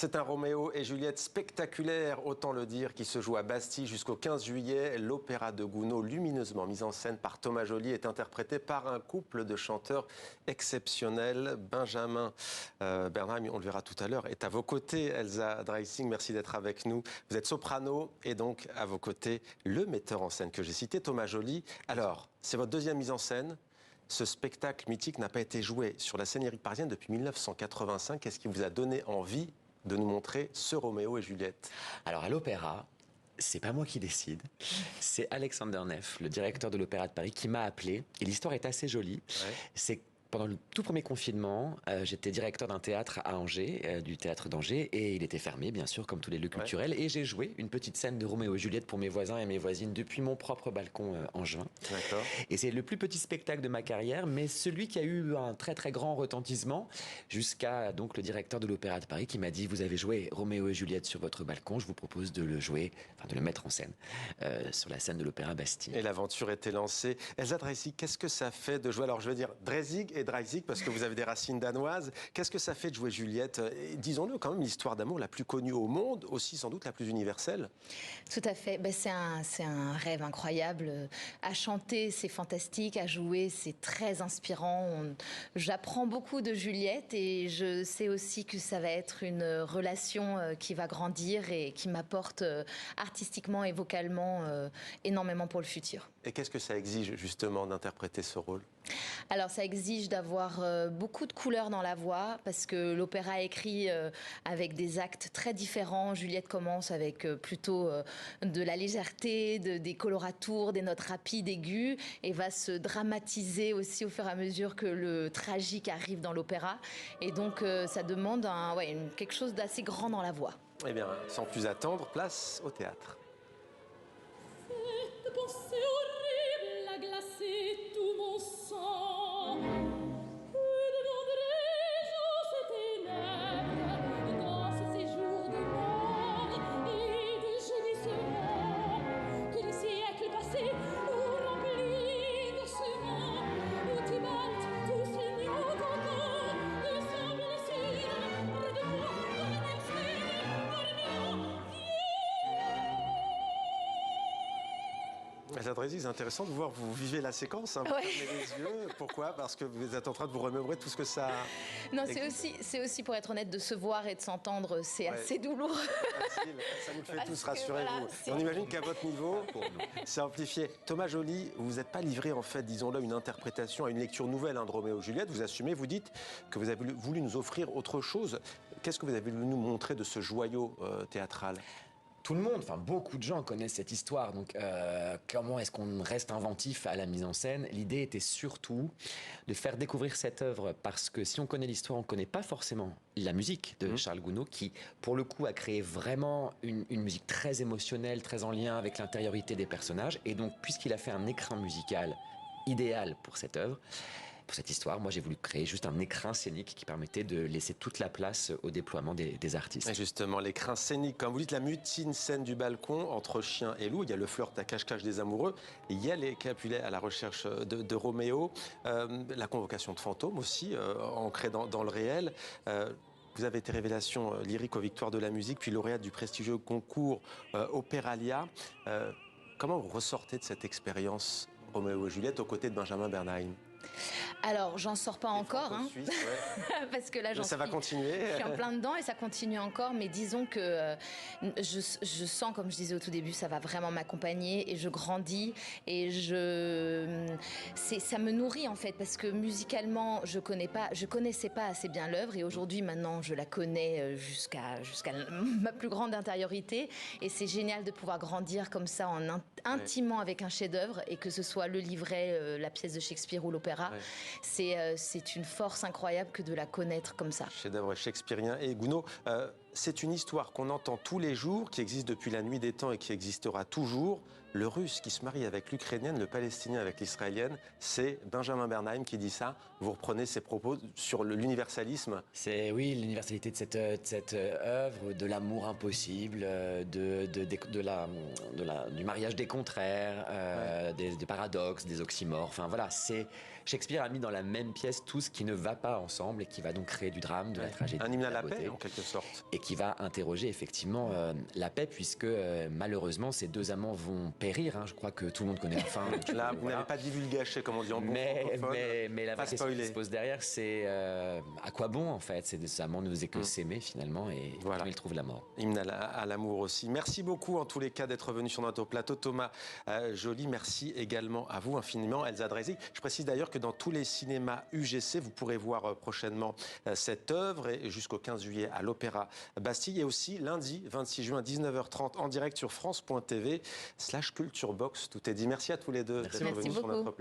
C'est un Roméo et Juliette spectaculaire, autant le dire, qui se joue à Bastille jusqu'au 15 juillet. L'opéra de Gounod, lumineusement mise en scène par Thomas Joly, est interprété par un couple de chanteurs exceptionnels. Benjamin Bernheim, on le verra tout à l'heure, est à vos côtés. Elsa Dreissig, merci d'être avec nous. Vous êtes soprano et donc à vos côtés, le metteur en scène que j'ai cité, Thomas Joly. Alors, c'est votre deuxième mise en scène. Ce spectacle mythique n'a pas été joué sur la scène lyrique parisienne depuis 1985. Qu'est-ce qui vous a donné envie de nous montrer ce Roméo et Juliette? Alors à l'opéra, c'est pas moi qui décide, c'est Alexander Neff, le directeur de l'Opéra de Paris, qui m'a appelé. Et l'histoire est assez jolie. Ouais. C'est pendant le tout premier confinement, j'étais directeur d'un théâtre à Angers, du théâtre d'Angers, et il était fermé, bien sûr, comme tous les lieux culturels. Et j'ai joué une petite scène de Roméo et Juliette pour mes voisins et mes voisines depuis mon propre balcon en juin. D'accord. Et c'est le plus petit spectacle de ma carrière, mais celui qui a eu un très très grand retentissement, jusqu'à donc le directeur de l'Opéra de Paris qui m'a dit: vous avez joué Roméo et Juliette sur votre balcon, je vous propose de le jouer, enfin de le mettre en scène sur la scène de l'Opéra Bastille. Et l'aventure était lancée. Elsa Dreissig, qu'est-ce que ça fait de jouer? Alors je veux dire Dreissig et Dreissig parce que vous avez des racines danoises. Qu'est-ce que ça fait de jouer Juliette? Disons-le, quand même, l'histoire d'amour la plus connue au monde, aussi sans doute la plus universelle. Tout à fait. Ben, c'est un rêve incroyable. À chanter, c'est fantastique. À jouer, c'est très inspirant. J'apprends beaucoup de Juliette et je sais aussi que ça va être une relation qui va grandir et qui m'apporte artistiquement et vocalement énormément pour le futur. Et qu'est-ce que ça exige justement d'interpréter ce rôle? Alors ça exige d'avoir beaucoup de couleurs dans la voix parce que l'opéra est écrit avec des actes très différents. Juliette commence avec plutôt de la légèreté, des coloratours, des notes rapides, aiguës, et va se dramatiser aussi au fur et à mesure que le tragique arrive dans l'opéra. Et donc ça demande quelque chose d'assez grand dans la voix. Eh bien, sans plus attendre, place au théâtre. Cette pensée horrible a glacé tout mon sang. Que deviendrai-je en ces ténèbres, dans ce séjour de mort et de gémissement que les siècles passés ont rempli doucement, où Tybalt, tout saignant encore de sa blessure, redevant dans la même sphère, Elsa Dreissig, c'est intéressant de voir, vous vivez la séquence, hein, vous Ouais. fermez les yeux. Pourquoi? Parce que vous êtes en train de vous remémorer tout ce que ça... Non, c'est aussi pour être honnête, de se voir et de s'entendre, c'est assez douloureux. Facile, ça nous le fait Parce tous, que rassurez-vous. voilà, Et on imagine qu'à votre niveau, c'est amplifié. Thomas Joly, vous n'êtes pas livré, en fait, disons-le, une interprétation à une lecture nouvelle de Roméo et Juliette. Vous assumez, vous dites que vous avez voulu nous offrir autre chose. Qu'est-ce que vous avez voulu nous montrer de ce joyau théâtral? Tout le monde, enfin beaucoup de gens connaissent cette histoire, donc comment est-ce qu'on reste inventif à la mise en scène? L'idée était surtout de faire découvrir cette œuvre, parce que si on connaît l'histoire, on ne connaît pas forcément la musique de Charles Gounod, qui pour le coup a créé vraiment une musique très émotionnelle, très en lien avec l'intériorité des personnages, et donc puisqu'il a fait un écrin musical idéal pour cette œuvre, pour cette histoire, moi j'ai voulu créer juste un écrin scénique qui permettait de laisser toute la place au déploiement des artistes. Et justement, l'écrin scénique, comme vous dites, la mutine scène du balcon entre chien et loup, il y a le flirt à cache-cache des amoureux, il y a les Capulets à la recherche de Roméo, la convocation de fantômes aussi, ancrée dans le réel. Vous avez été révélation lyrique aux Victoires de la musique, puis lauréate du prestigieux concours Opéralia. Comment vous ressortez de cette expérience Roméo et Juliette aux côtés de Benjamin Bernheim? Alors, j'en sors pas encore, hein, Suisse, ouais. parce que là, Ça va continuer. Je suis en plein dedans et ça continue encore, mais disons que je sens, comme je disais au tout début, ça va vraiment m'accompagner et je grandis et ça me nourrit en fait, parce que musicalement, je connaissais pas assez bien l'œuvre et aujourd'hui, maintenant, je la connais jusqu'à ma plus grande intériorité, et c'est génial de pouvoir grandir comme ça intimement avec un chef-d'œuvre, et que ce soit le livret, la pièce de Shakespeare ou l'opéra. Ouais. C'est une force incroyable que de la connaître comme ça. Chef-d'œuvre shakespearien. Et Gounod, c'est une histoire qu'on entend tous les jours, qui existe depuis la nuit des temps et qui existera toujours. Le Russe qui se marie avec l'Ukrainienne, le Palestinien avec l'Israélienne, c'est Benjamin Bernheim qui dit ça. Vous reprenez ses propos sur l'universalisme. C'est l'universalité de cette œuvre, de l'amour impossible, du mariage des contraires, des paradoxes, des oxymores. Enfin voilà, Shakespeare a mis dans la même pièce tout ce qui ne va pas ensemble et qui va donc créer du drame, de la tragédie. Un hymne à de la beauté. paix, en quelque sorte. qui va interroger effectivement la paix, puisque malheureusement ces deux amants vont périr. Je crois que tout le monde connaît la fin. Là, vous n'avez pas divulgaché, comme on dit en bon francophone. Mais la vraie question qui se pose derrière, c'est à quoi bon en fait? Ces deux amants ne faisaient que s'aimer finalement, et comment ils trouvent la mort. Hymne à l'amour aussi. Merci beaucoup en tous les cas d'être venu sur notre plateau, Thomas Joly. Merci également à vous infiniment, Elsa Dreisig. Je précise d'ailleurs que dans tous les cinémas UGC, vous pourrez voir prochainement cette œuvre, et jusqu'au 15 juillet à l'Opéra Bastille, et aussi lundi 26 juin 19h30 en direct sur France.tv/culturebox. Tout est dit. Merci à tous les deux d'être venus sur notre plateau.